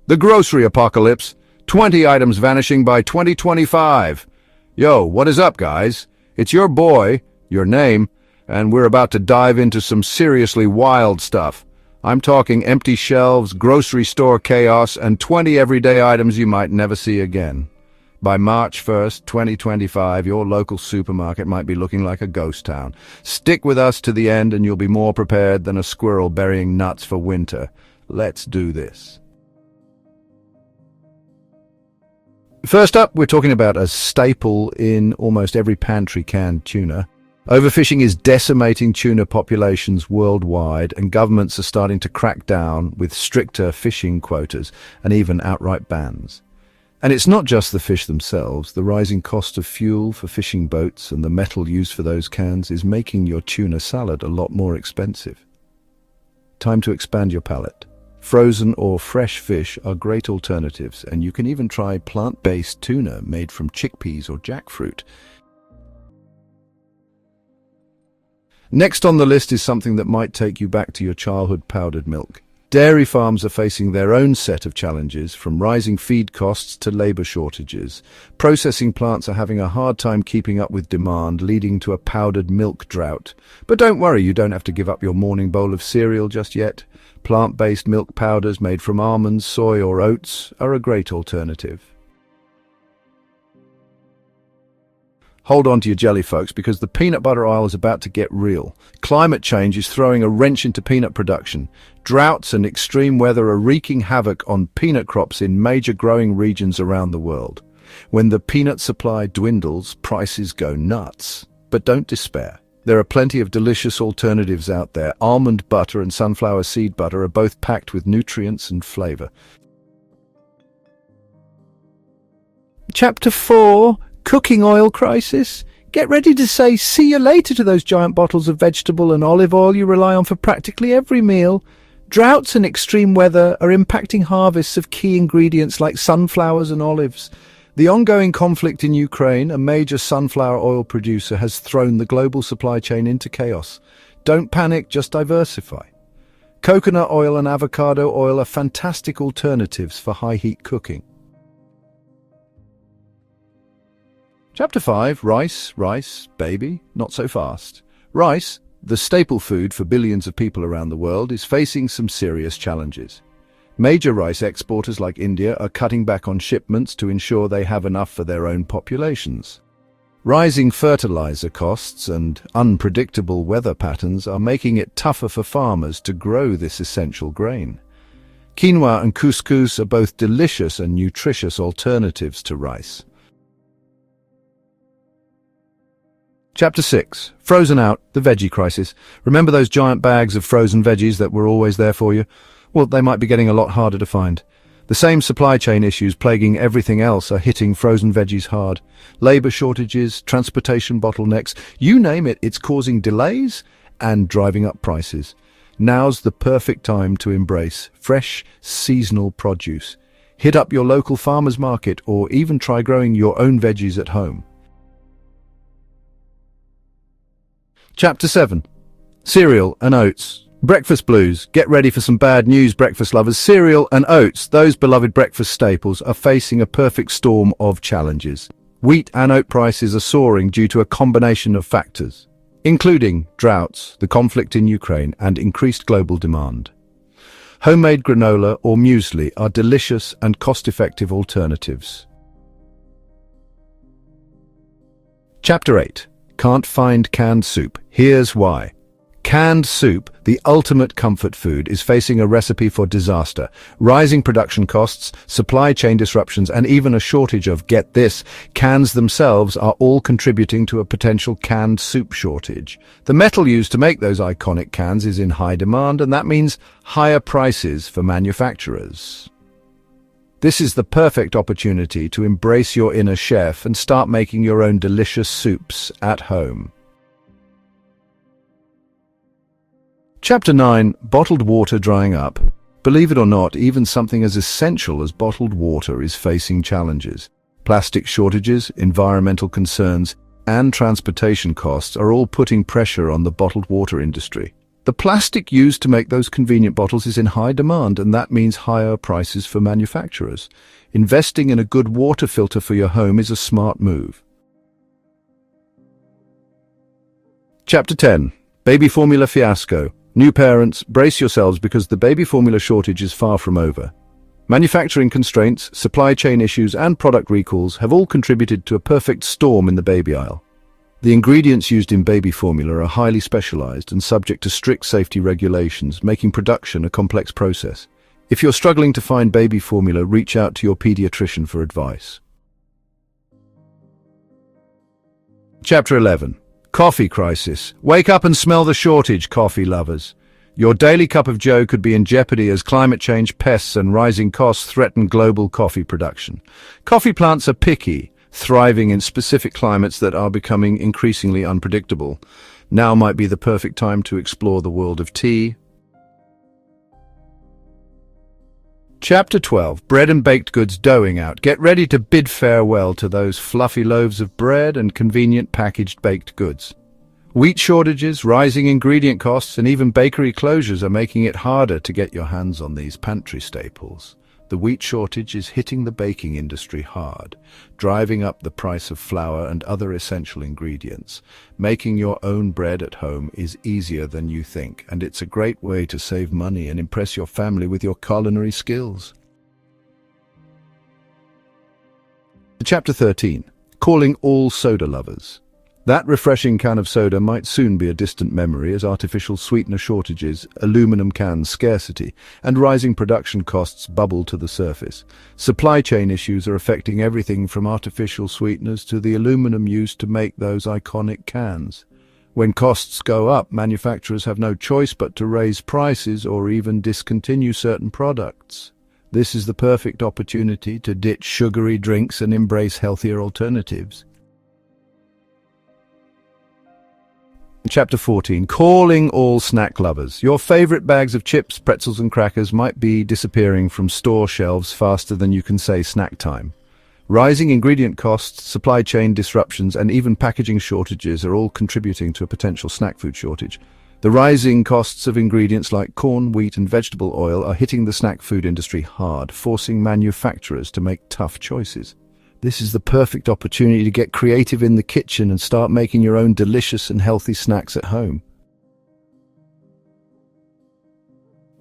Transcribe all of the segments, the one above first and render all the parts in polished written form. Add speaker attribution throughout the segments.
Speaker 1: The grocery apocalypse. 20 items vanishing by 2025. Yo, what is up, guys? It's your boy, your name, and we're about to dive into some seriously wild stuff. I'm talking empty shelves, grocery store chaos, and 20 everyday items you might never see again. By March 1st, 2025, your local supermarket might be looking like a ghost town. Stick with us to the end and you'll be more prepared than a squirrel burying nuts for winter. Let's do this. First up, we're talking about a staple in almost every pantry: canned tuna. Overfishing is decimating tuna populations worldwide, and governments are starting to crack down with stricter fishing quotas and even outright bans. And it's not just the fish themselves. The rising cost of fuel for fishing boats and the metal used for those cans is making your tuna salad a lot more expensive. Time to expand your palate. Frozen or fresh fish are great alternatives, and you can even try plant-based tuna made from chickpeas or jackfruit. Next on the list is something that might take you back to your childhood: powdered milk. Dairy farms are facing their own set of challenges, from rising feed costs to labor shortages. Processing plants are having a hard time keeping up with demand, leading to a powdered milk drought. But don't worry, you don't have to give up your morning bowl of cereal just yet. Plant-based milk powders made from almonds, soy, or oats are a great alternative. Hold on to your jelly, folks, because the peanut butter aisle is about to get real. Climate change is throwing a wrench into peanut production. Droughts and extreme weather are wreaking havoc on peanut crops in major growing regions around the world. When the peanut supply dwindles, prices go nuts. But don't despair. There are plenty of delicious alternatives out there. Almond butter and sunflower seed butter are both packed with nutrients and flavor. Chapter 4. Cooking oil crisis. Get ready to say see you later to those giant bottles of vegetable and olive oil you rely on for practically every meal. Droughts and extreme weather are impacting harvests of key ingredients like sunflowers and olives. The ongoing conflict in Ukraine, a major sunflower oil producer, has thrown the global supply chain into chaos. Don't panic, just diversify. Coconut oil and avocado oil are fantastic alternatives for high-heat cooking. Chapter 5. Rice, baby, not so fast. Rice, the staple food for billions of people around the world, is facing some serious challenges. Major rice exporters like India are cutting back on shipments to ensure they have enough for their own populations. Rising fertilizer costs and unpredictable weather patterns are making it tougher for farmers to grow this essential grain. Quinoa and couscous are both delicious and nutritious alternatives to rice. Chapter 6. Frozen out, the veggie crisis. Remember those giant bags of frozen veggies that were always there for you? Well, they might be getting a lot harder to find. The same supply chain issues plaguing everything else are hitting frozen veggies hard. Labor shortages, transportation bottlenecks, you name it, it's causing delays and driving up prices. Now's the perfect time to embrace fresh, seasonal produce. Hit up your local farmer's market or even try growing your own veggies at home. Chapter 7. Cereal and oats. Breakfast blues. Get ready for some bad news, breakfast lovers. Cereal and oats, those beloved breakfast staples, are facing a perfect storm of challenges. Wheat and oat prices are soaring due to a combination of factors, including droughts, the conflict in Ukraine, and increased global demand. Homemade granola or muesli are delicious and cost-effective alternatives. Chapter 8. Can't find canned soup. Here's why. Canned soup, the ultimate comfort food, is facing a recipe for disaster. Rising production costs, supply chain disruptions, and even a shortage of, get this, cans themselves are all contributing to a potential canned soup shortage. The metal used to make those iconic cans is in high demand, and that means higher prices for manufacturers. This is the perfect opportunity to embrace your inner chef and start making your own delicious soups at home. Chapter 9. Bottled water drying up. Believe it or not, even something as essential as bottled water is facing challenges. Plastic shortages, environmental concerns, and transportation costs are all putting pressure on the bottled water industry. The plastic used to make those convenient bottles is in high demand, and that means higher prices for manufacturers. Investing in a good water filter for your home is a smart move. Chapter 10. Baby Formula Fiasco. New parents, brace yourselves because the baby formula shortage is far from over. Manufacturing constraints, supply chain issues, and product recalls have all contributed to a perfect storm in the baby aisle. The ingredients used in baby formula are highly specialized and subject to strict safety regulations, making production a complex process. If you're struggling to find baby formula, reach out to your pediatrician for advice. Chapter 11. Coffee crisis. Wake up and smell the shortage, coffee lovers. Your daily cup of joe could be in jeopardy as climate change, pests, and rising costs threaten global coffee production. Coffee plants are picky, thriving in specific climates that are becoming increasingly unpredictable. Now might be the perfect time to explore the world of tea. Chapter 12. Bread and baked goods doughing out. Get ready to bid farewell to those fluffy loaves of bread and convenient packaged baked goods. Wheat shortages, rising ingredient costs, and even bakery closures are making it harder to get your hands on these pantry staples. The wheat shortage is hitting the baking industry hard, driving up the price of flour and other essential ingredients. Making your own bread at home is easier than you think, and it's a great way to save money and impress your family with your culinary skills. Chapter 13. Calling all soda lovers. That refreshing can of soda might soon be a distant memory as artificial sweetener shortages, aluminum can scarcity, and rising production costs bubble to the surface. Supply chain issues are affecting everything from artificial sweeteners to the aluminum used to make those iconic cans. When costs go up, manufacturers have no choice but to raise prices or even discontinue certain products. This is the perfect opportunity to ditch sugary drinks and embrace healthier alternatives. Chapter 14. Calling all snack lovers. Your favorite bags of chips, pretzels, and crackers might be disappearing from store shelves faster than you can say snack time. Rising ingredient costs, supply chain disruptions, and even packaging shortages are all contributing to a potential snack food shortage. The rising costs of ingredients like corn, wheat, and vegetable oil are hitting the snack food industry hard, forcing manufacturers to make tough choices. This is the perfect opportunity to get creative in the kitchen and start making your own delicious and healthy snacks at home.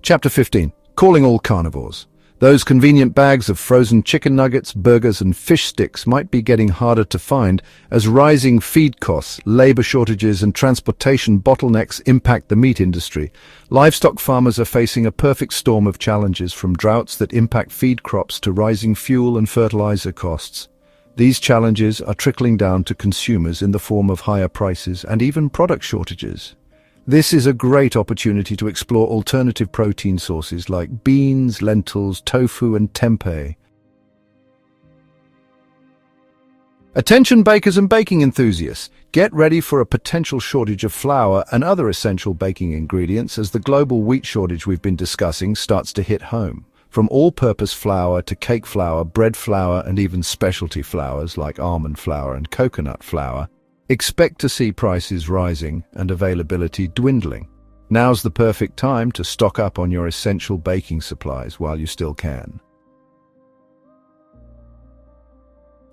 Speaker 1: Chapter 15. Calling all carnivores. Those convenient bags of frozen chicken nuggets, burgers, and fish sticks might be getting harder to find as rising feed costs, labor shortages, and transportation bottlenecks impact the meat industry. Livestock farmers are facing a perfect storm of challenges, from droughts that impact feed crops to rising fuel and fertilizer costs. These challenges are trickling down to consumers in the form of higher prices and even product shortages. This is a great opportunity to explore alternative protein sources like beans, lentils, tofu, and tempeh. Attention bakers and baking enthusiasts, get ready for a potential shortage of flour and other essential baking ingredients as the global wheat shortage we've been discussing starts to hit home. From all-purpose flour to cake flour, bread flour, and even specialty flours like almond flour and coconut flour, expect to see prices rising and availability dwindling. Now's the perfect time to stock up on your essential baking supplies while you still can.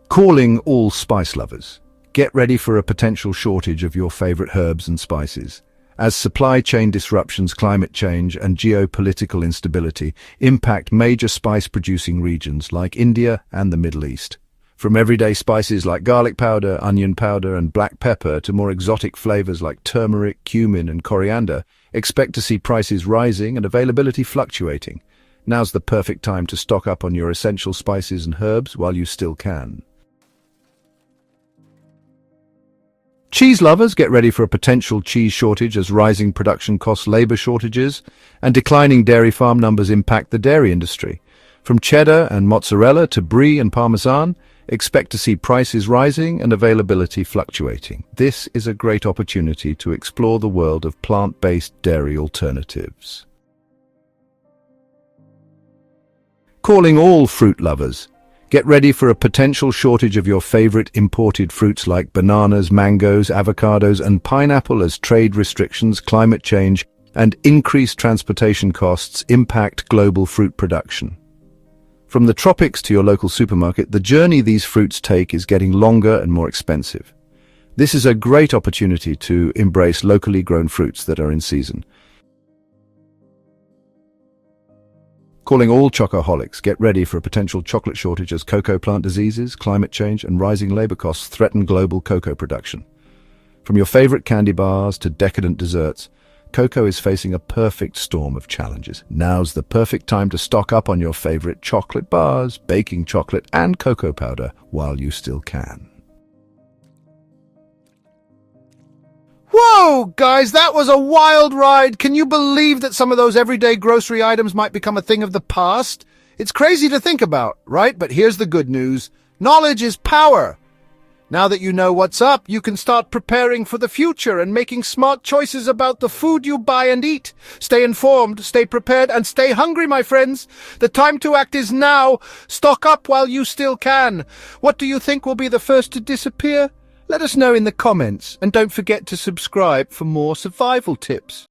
Speaker 1: Calling all spice lovers. Get ready for a potential shortage of your favorite herbs and spices. As supply chain disruptions, climate change, and geopolitical instability impact major spice-producing regions like India and the Middle East. From everyday spices like garlic powder, onion powder, and black pepper to more exotic flavors like turmeric, cumin, and coriander, expect to see prices rising and availability fluctuating. Now's the perfect time to stock up on your essential spices and herbs while you still can. Cheese lovers, get ready for a potential cheese shortage as rising production costs, labor shortages, and declining dairy farm numbers impact the dairy industry. From cheddar and mozzarella to brie and parmesan, expect to see prices rising and availability fluctuating. This is a great opportunity to explore the world of plant-based dairy alternatives. Calling all fruit lovers. Get ready for a potential shortage of your favorite imported fruits like bananas, mangoes, avocados, and pineapple as trade restrictions, climate change, and increased transportation costs impact global fruit production. From the tropics to your local supermarket, the journey these fruits take is getting longer and more expensive. This is a great opportunity to embrace locally grown fruits that are in season. Calling all chocoholics, get ready for a potential chocolate shortage as cocoa plant diseases, climate change, and rising labor costs threaten global cocoa production. From your favorite candy bars to decadent desserts, cocoa is facing a perfect storm of challenges. Now's the perfect time to stock up on your favorite chocolate bars, baking chocolate, and cocoa powder while you still can. Whoa, guys, that was a wild ride. Can you believe that some of those everyday grocery items might become a thing of the past? It's crazy to think about, right? But here's the good news. Knowledge is power. Now that you know what's up, you can start preparing for the future and making smart choices about the food you buy and eat. Stay informed, stay prepared, and stay hungry, my friends. The time to act is now. Stock up while you still can. What do you think will be the first to disappear? Let us know in the comments, and don't forget to subscribe for more survival tips.